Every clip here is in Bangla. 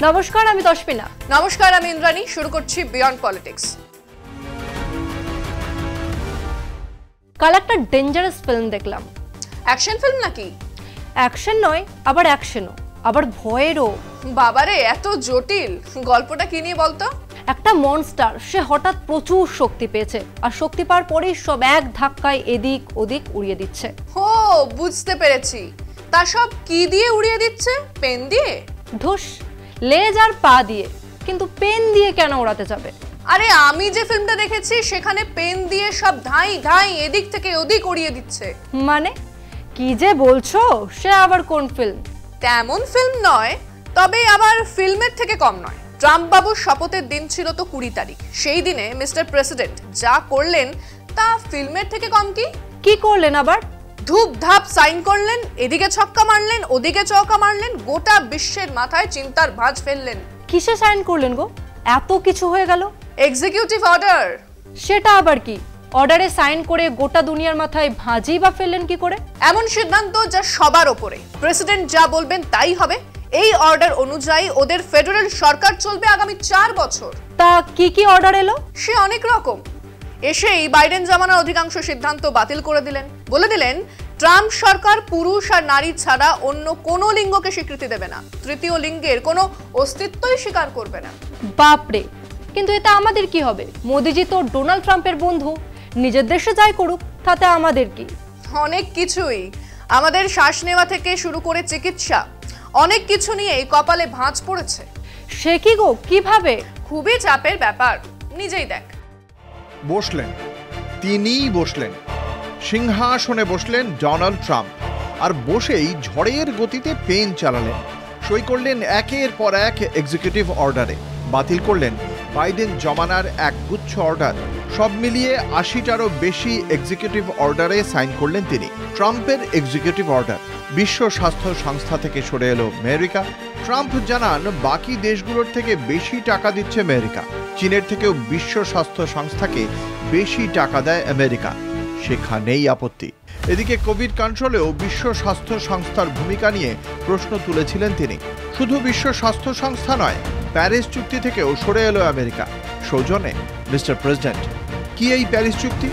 নমস্কার, আমি তশমিনা। নমস্কার, আমি ইন্দ্রাণী। শুরু করছি বিয়ন্ড পলিটিক্স। কাল একটা ডেঞ্জারাস ফিল্ম দেখলাম। অ্যাকশন ফিল্ম নাকি? অ্যাকশন নয়, আবার অ্যাকশনও, আবার ভয়েরও। বাবারে, এত জটিল। গল্পটা কি নিয়ে বলতো? একটা মনস্টার, সে হঠাৎ প্রচুর শক্তি পেয়েছে, আর শক্তি পাওয়ার পরেই সব এক ধাক্কায় এদিক ওদিক উড়িয়ে দিচ্ছে। ও, বুঝতে পেরেছি। তা সব কি দিয়ে উড়িয়ে দিচ্ছে? পেন দিয়ে? ধুস, লেজ আর পা দিয়ে। কিন্তু পেন দিয়ে কেন ওড়াতে যাবে? আরে, আমি যে ফিল্মটা দেখেছি সেখানে পেন দিয়ে সব ধাই ধাই এদিক থেকে ওদিক উড়িয়ে দিচ্ছে। মানে কি যে বলছো? সে আবার কোন ফিল্ম? তেমন ফিল্ম নয়, তবে আবার ফিল্মের থেকে কম নয়। ট্রাম্প বাবুর শপথের দিন ছিল তো 20 তারিখ। সেই দিনে মিস্টার প্রেসিডেন্ট যা করলেন তা ফিল্মের থেকে কম কি? কি করলেন আবার? ধূপ ধাপ সাইন করলেন, এদিকে ছক্কা মারলেন, ওদিকে চৌকা মারলেন, গোটা বিশ্বের মাথায় চিন্তার ভাঁজ ফেললেন। কিসে সাইন করলেন গো? এত কিছু হয়ে গেল। Executive order. সেটা আবার কি? অর্ডারে সাইন করে গোটা দুনিয়ার মাথায় ভাঁজি বা ফেললেন কি করে? এমন সিদ্ধান্ত যা সবার ওপরে। প্রেসিডেন্ট যা বলবেন তাই হবে। এই অর্ডার অনুযায়ী ওদের ফেডারেল সরকার চলবে আগামী 4 বছর। তা কি কি অর্ডার এলো? সে অনেক রকম। এসেই বাইডেন জামানার অধিকাংশ সিদ্ধান্ত বাতিল করে দিলেন। বলে দিলেন ট্রাম্প সরকার পুরুষ আর নারী ছাড়া অন্য কোনো লিঙ্গকে স্বীকৃতি দেবে না, তৃতীয় লিঙ্গের কোনো অস্তিত্বই স্বীকার করবে না। বাপরে, কিন্তু এটা আমাদের কি হবে? মোদিজি তো ডোনাল্ড ট্রাম্পের বন্ধু, নিজের দেশে যাই করুক, তাতে আমাদের কি? অনেক কিছুই। আমাদের শ্বাস নেওয়া থেকে শুরু করে চিকিৎসা, অনেক কিছু নিয়ে কপালে ভাঁজ পড়েছে। সে কি গো? কিভাবে? খুবই চাপের ব্যাপার, নিজেই দেখ। তিনিই বসলেন সিংহাসনে, বসলেন ডোনাল্ড ট্রাম্প। আর বসেই ঝড়ের গতিতে পেন চালালেন। সই করলেন একের পর এক এক্সিকিউটিভ অর্ডারে। বাতিল করলেন বাইডেন জমানার এক গুচ্ছ অর্ডার। সব মিলিয়ে 80টারও বেশি এক্সিকিউটিভ অর্ডারে সাইন করলেন তিনি। ট্রাম্পের এক্সিকিউটিভ অর্ডার। বিশ্ব স্বাস্থ্য সংস্থা থেকে সরে এলো আমেরিকা। ট্রাম্প জানান বাকি দেশগুলোর থেকে বেশি টাকা দিচ্ছে আমেরিকা। চীনের থেকেও বিশ্ব স্বাস্থ্য সংস্থাকে বেশি টাকা দেয় আমেরিকা। সেখানেই আপত্তি। এদিকে কোভিড কন্ট্রোলেও বিশ্ব স্বাস্থ্য সংস্থার ভূমিকা নিয়ে প্রশ্ন তুলেছিলেন তিনি। শুধু বিশ্ব স্বাস্থ্য সংস্থা নয়, প্যারিস চুক্তি থেকেও সরে এলো আমেরিকা। সৌজন্যে মিস্টার প্রেসিডেন্ট। কি এই প্যারিস চুক্তি?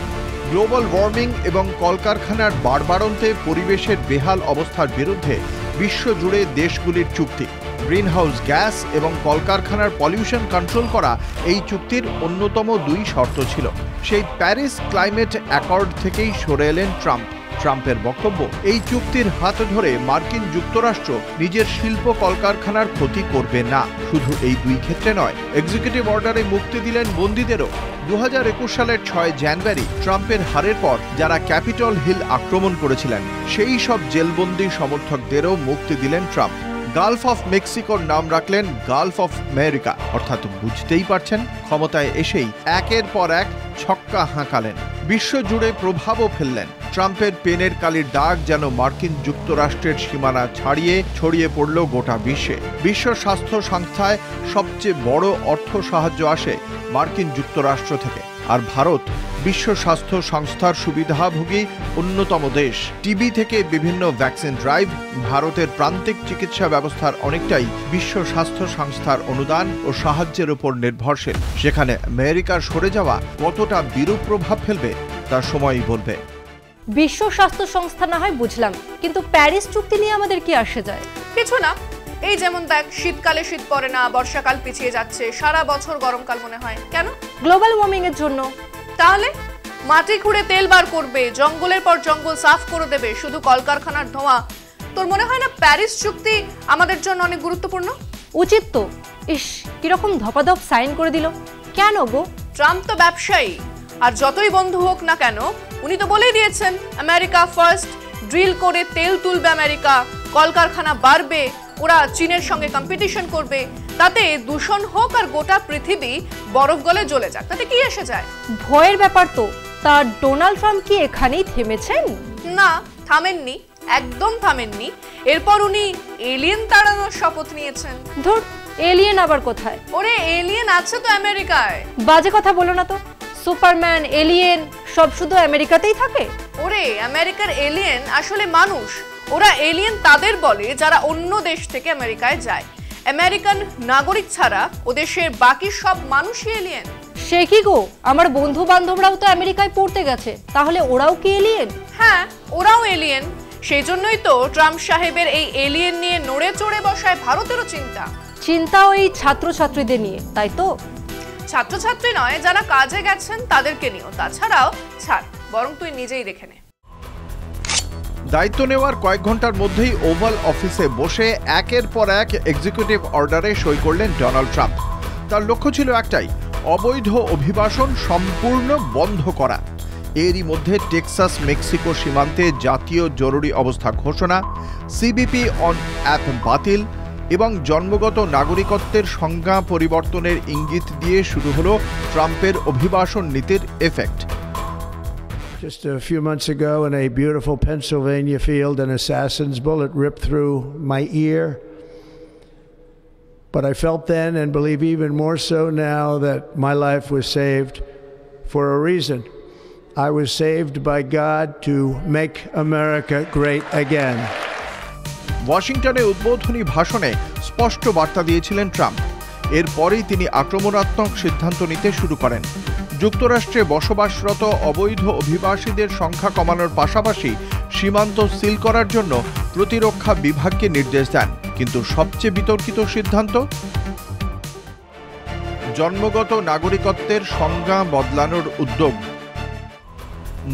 গ্লোবাল ওয়ার্মিং এবং কলকারখানার বাড়বাড়ন্তে পরিবেশের বেহাল অবস্থার বিরুদ্ধে বিশ্বজুড়ে দেশগুলির চুক্তি। গ্রিনহাউস গ্যাস এবং কলকারখানার পলিউশন কন্ট্রোল করা এই চুক্তির অন্যতম 2 শর্ত ছিল। সেই প্যারিস ক্লাইমেট অ্যাকর্ড থেকেই সরে এলেন ট্রাম্প। ট্রাম্পের বক্তব্য, এই চুক্তির হাত ধরে মার্কিন যুক্তরাষ্ট্র নিজের শিল্প কলকারখানার ক্ষতি করবে না। শুধু এই 2 ক্ষেত্রে নয়, এক্সিকিউটিভ অর্ডারে মুক্তি দিলেন বন্দীদেরও। 2021 সালের 6 জানুয়ারি ট্রাম্পের হারের পর যারা ক্যাপিটল হিল আক্রমণ করেছিলেন, সেই সব জেলবন্দী সমর্থকদেরও মুক্তি দিলেন ট্রাম্প। গালফ অফ মেক্সিকোর নাম রাখলেন গালফ অফ আমেরিকা। অর্থাৎ বুঝতেই পারছেন, ক্ষমতায় এসেই একের পর এক ছক্কা হাঁকালেন। বিশ্বজুড়ে প্রভাবও ফেললেন। ট্রাম্পের পেনের কালির দাগ যেন মার্কিন যুক্তরাষ্ট্রের সীমানা ছাড়িয়ে ছড়িয়ে পড়ল গোটা বিশ্বে। বিশ্ব স্বাস্থ্য সংস্থায় সবচেয়ে বড় অর্থ সাহায্য আসে মার্কিন যুক্তরাষ্ট্র থেকে। আর ভারত বিশ্ব স্বাস্থ্য সংস্থার সুবিধাভোগী অন্যতম দেশ। টিবি থেকে বিভিন্ন ভ্যাকসিন ড্রাইভ, ভারতের প্রান্তিক চিকিৎসা ব্যবস্থার অনেকটাই বিশ্ব স্বাস্থ্য সংস্থার অনুদান ও সাহায্যের উপর নির্ভরশীল। সেখানে আমেরিকার সরে যাওয়া কতটা বিরূপ প্রভাব ফেলবে তা সময়ই বলবে। বিশ্ব স্বাস্থ্য সংস্থা না হয় বুঝলাম, কিন্তু প্যারিস চুক্তি নিয়ে আমাদের কি আসে যায়? কিছু না। এই যেমন দেখ, শীতকালে শীত পড়ে না, বর্ষাকাল পিছিয়ে যাচ্ছে, সারা বছর গরমকাল মনে হয়। কেন? গ্লোবাল ওয়ার্মিং এর জন্য। তাহলে মাটি খুঁড়ে তেল বার করবে, জঙ্গলের পর জঙ্গল সাফ করে দেবে, শুধু কলকারখানার ধোঁয়া। তোর মনে হয় না প্যারিস চুক্তি আমাদের জন্য অনেক গুরুত্বপূর্ণ? উচিত তো। ইস, কিরকম ধপাধপ সাইন করে দিল। কেন গো? ট্রাম্প তো ব্যবসায়ী, আর যতই বন্ধু হোক না কেন, উনি তো বলেই দিয়েছেন আমেরিকা ফার্স্ট। ড্রিল করে তেল তুলবে আমেরিকা, কলকারখানা বাড়বে, ওরা চীনের সঙ্গে কম্পিটিশন করবে। তাতে দূষণ হোক আর গোটা পৃথিবী বরফ গলে জ্বলে যাক, তাতে কি এসে যায়? ভয়ের ব্যাপার তো। তা ডোনাল্ড ট্রাম্প কি এখানেই থেমেছেন? না, থামেননি, একদম থামেননি। এরপর উনি এলিয়েন তাড়ানোর শপথ নিয়েছেন। ধুর, এলিয়েন আবার কোথায়? ওরে, এলিয়েন আছে তো আমেরিকায়। বাজে কথা বলো না তো। সুপারম্যান, এলিয়েন সব শুধু আমেরিকাতেই থাকে? ওরে, আমেরিকার এলিয়েন আসলে মানুষ। ওরা এলিয়েন তাদের বলে যারা অন্য দেশ থেকে আমেরিকায় যায়। আমেরিকান নাগরিক ছাড়া ও দেশের বাকি সব মানুষই এলিয়েন। সে কি গো, আমার বন্ধু বান্ধবরাও তো আমেরিকায় পড়তে গেছে, তাহলে ওরাও কি এলিয়েন? হ্যাঁ, ওরাও এলিয়েন। সেই জন্যই তো ট্রাম্প সাহেবের এই এলিয়েন নিয়ে নড়ে চড়ে বসায় ভারতেরও চিন্তা ওই ছাত্রছাত্রীদের নিয়ে, তাই তো? ছাত্রছাত্রী নয়, যারা কাজে গেছেন তাদেরকে নিয়েও। তাছাড়াও ছাড়, বরং তুই নিজেই দেখে নে। দায়িত্ব নেওয়ার কয়েক ঘন্টার মধ্যেই ওভাল অফিসে বসে একের পর এক এক্সিকিউটিভ অর্ডারে সই করলেন ডোনাল্ড ট্রাম্প। তার লক্ষ্য ছিল একটাই, অবৈধ অভিবাসন সম্পূর্ণ বন্ধ করা। এরই মধ্যে টেক্সাস মেক্সিকো সীমান্তে জাতীয় জরুরি অবস্থা ঘোষণা, সিবিপি অন অ্যাপ বাতিল এবং জন্মগত নাগরিকত্বের সংজ্ঞা পরিবর্তনের ইঙ্গিত দিয়ে শুরু হলো ট্রাম্পের অভিবাসন নীতির effect. Just a few months ago in a beautiful Pennsylvania field, an assassin's bullet ripped through my ear. But I felt then, and believe even more so now, that my life was saved for a reason. I was saved by God to make America great again. ওয়াশিংটনে উদ্বোধনী ভাষণে স্পষ্ট বার্তা দিয়েছিলেন ট্রাম্প। এরপরেই তিনি আক্রমণাত্মক সিদ্ধান্ত নিতে শুরু করেন। যুক্তরাষ্ট্রে বসবাসরত অবৈধ অভিবাসীদের সংখ্যা কমানোর পাশাপাশি সীমান্ত সিল করার জন্য প্রতিরক্ষা বিভাগকে নির্দেশ দেন। কিন্তু সবচেয়ে বিতর্কিত সিদ্ধান্ত, জন্মগত নাগরিকত্বের সংজ্ঞা বদলানোর উদ্যোগ।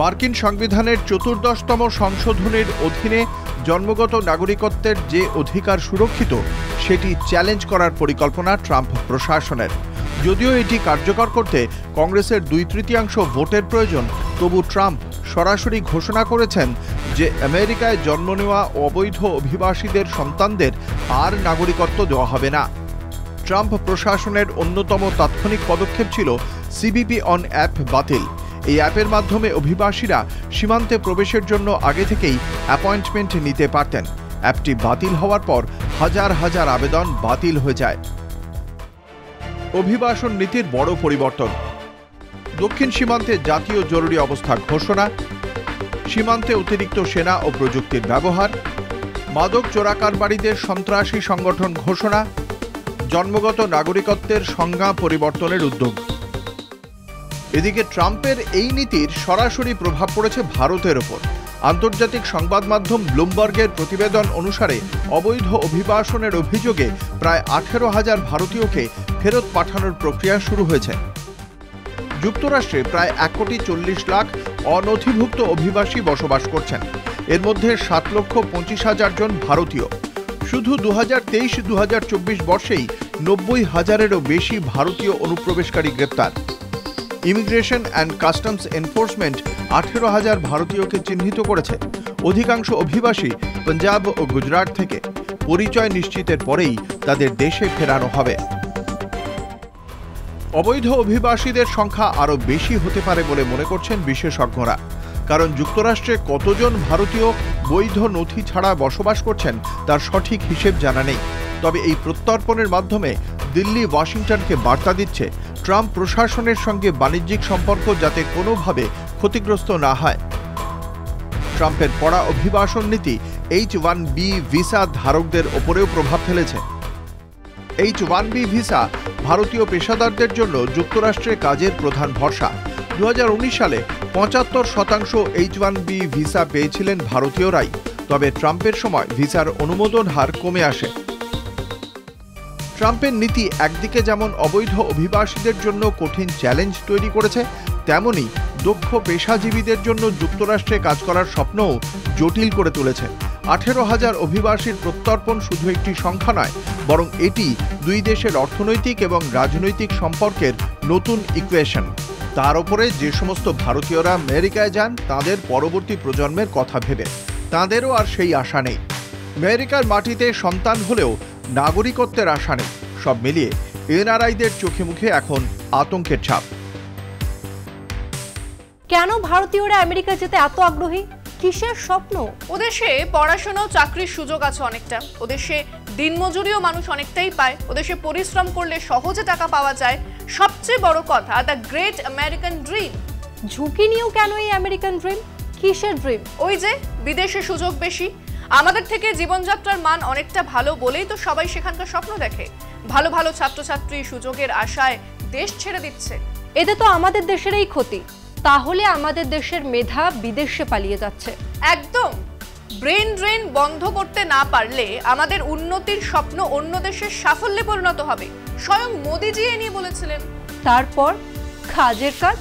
মার্কিন সংবিধানের 14তম সংশোধনের অধীনে জন্মগত নাগরিকত্বের যে অধিকার সুরক্ষিত, সেটি চ্যালেঞ্জ করার পরিকল্পনা ট্রাম্প প্রশাসনের। যদিও এটি কার্যকর করতে কংগ্রেসের 2/3 ভোটের প্রয়োজন, তবু ট্রাম্প সরাসরি ঘোষণা করেছেন যে আমেরিকায় জন্ম নেওয়া অবৈধ অভিবাসীদের সন্তানদের আর নাগরিকত্ব দেওয়া হবে না। ট্রাম্প প্রশাসনের অন্যতম তাৎক্ষণিক পদক্ষেপ ছিল সিবিপি অন অ্যাপ বাতিল। এই অ্যাপের মাধ্যমে অভিবাসীরা সীমান্তে প্রবেশের জন্য আগে থেকেই অ্যাপয়েন্টমেন্ট নিতে পারতেন। অ্যাপটি বাতিল হওয়ার পর হাজার হাজার আবেদন বাতিল হয়ে যায়। অভিবাসন নীতির বড় পরিবর্তন, দক্ষিণ সীমান্তে জাতীয় জরুরি অবস্থা ঘোষণা, সীমান্তে অতিরিক্ত সেনা ও প্রযুক্তির ব্যবহার, মাদক চোরাকারবারিদের সন্ত্রাসী সংগঠন ঘোষণা, জন্মগত নাগরিকত্বের সংজ্ঞা পরিবর্তনের উদ্যোগ। এদিকে ট্রাম্পের এই নীতির সরাসরি প্রভাব পড়েছে ভারতের ওপর। আন্তর্জাতিক সংবাদ মাধ্যম ব্লুমবার্গের প্রতিবেদন অনুসারে অবৈধ অভিবাসনের অভিযোগে প্রায় 18,000 ভারতীয়কে ফেরত পাঠানোর প্রক্রিয়া শুরু হয়েছে। যুক্তরাষ্ট্রে প্রায় 1,40,00,000 অনথিভুক্ত অভিবাসী বসবাস করছেন। এর মধ্যে 7,25,000 জন ভারতীয়। শুধু 2023-2024 বর্ষেই 90,000-এরও বেশি ভারতীয় অনুপ্রবেশকারী গ্রেপ্তার। ইমিগ্রেশন অ্যান্ড কাস্টমস এনফোর্সমেন্ট 18,000 ভারতীয়কে চিহ্নিত করেছে। অধিকাংশ অভিবাসী পাঞ্জাব ও গুজরাট থেকে। পরিচয় নিশ্চিতের পরেই তাদের দেশে ফেরানো হবে। অবৈধ অভিবাসীদের সংখ্যা আরও বেশি হতে পারে বলে মনে করছেন বিশেষজ্ঞরা। কারণ যুক্তরাষ্ট্রে কতজন ভারতীয় বৈধ নথি ছাড়া বসবাস করছেন তার সঠিক হিসেব জানা নেই। তবে এই প্রত্যর্পণের মাধ্যমে দিল্লি ওয়াশিংটনকে বার্তা দিচ্ছে ট্রাম্প প্রশাসনের সঙ্গে বাণিজ্যিক সম্পর্ক যাতে কোনোভাবে ক্ষতিগ্রস্ত না হয়। ট্রাম্পের কড়া অভিবাসন নীতি H-1B ভিসা ধারকদের ওপরেও প্রভাব ফেলেছে। H-1B ভিসা ভারতীয় পেশাদারদের জন্য যুক্তরাষ্ট্রে কাজের প্রধান ভরসা। 2019 সালে 75% H-1B ভিসা পেয়েছিলেন ভারতীয়রাই। তবে ট্রাম্পের সময় ভিসার অনুমোদন হার কমে আসে। ট্রাম্পের নীতি একদিকে যেমন অবৈধ অভিবাসীদের জন্য কঠিন চ্যালেঞ্জ তৈরি করেছে, তেমনি দক্ষ পেশাজীবীদের জন্য যুক্তরাষ্ট্রে কাজ করার স্বপ্নও জটিল করে তুলেছে। 18,000 অভিবাসীর প্রত্যর্পণ শুধু একটি সংখ্যা নয়, বরং এটি দুই দেশের অর্থনৈতিক এবং রাজনৈতিক সম্পর্কের নতুন ইকুয়েশন। তার উপরে যে সমস্ত ভারতীয়রা আমেরিকায় যান তাদের পরবর্তী প্রজন্মের কথা ভেবে তাঁদেরও আর সেই আশা নেই। আমেরিকার মাটিতে সন্তান হলেও নাগরিকত্বের আশা নেই। সব মিলিয়ে এনআরআইদের চোখে মুখে এখন আতঙ্কের ছাপ। কেন ভারতীয়রা আমেরিকা যেতে এত আগ্রহী? কিসের স্বপ্ন? ওদেশে পড়াশোনা ও চাকরির সুযোগ আছে অনেকটা। ওদেশে দিনমজুরিও মানুষ অনেকটাই পায়। ওদেশে পরিশ্রম করলে সহজে টাকা পাওয়া যায়। সবচেয়ে বড় কথা, দ্য গ্রেট আমেরিকান ড্রিম। ঝুঁকি নিয়েও কেন এই আমেরিকান ড্রিম? কিসের ড্রিম? ওই যে বিদেশে সুযোগ বেশি, আমাদের থেকে জীবনযাত্রার মান অনেকটা ভালো বলেই তো সবাই সেখানকার স্বপ্ন দেখে। ভালো ভালো ছাত্রছাত্রী সুযোগের আশায় দেশ ছেড়ে দিচ্ছে। এতে তো আমাদের দেশেরই ক্ষতি। তাহলে আমাদের দেশের মেধা বিদেশে পালিয়ে যাচ্ছে। একদম। ব্রেন ড্রেন বন্ধ করতে না পারলে আমাদের উন্নতির স্বপ্ন অন্য দেশের সাফল্যে পরিণত হবে। স্বয়ং মোদিজি এ নিয়ে বলেছিলেন। তারপর কাজের কাজ।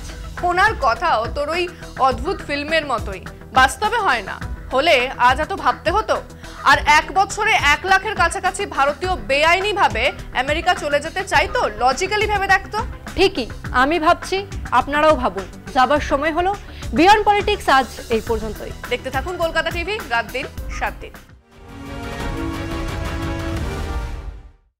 ওনার কথাও তোর ওই অদ্ভুত ফিল্মের মতোই, বাস্তবে হয় না। হলে আজ এত ভাবতে হতো। আর 1 বছরে 1 লাখের কাছাকাছি ভারতীয় বেআইনি ভাবে আমেরিকা চলে যেতে চাইতো। লজিক্যালি ভেবে দেখতো। ঠিকই, আমি ভাবছি, আপনারাও ভাবুন। যাবার সময় হলো। বিয়ন্ড পলিটিক্স আজ এই পর্যন্তই। দেখতে থাকুন কলকাতা টিভি, রাত দিন 7 দিন।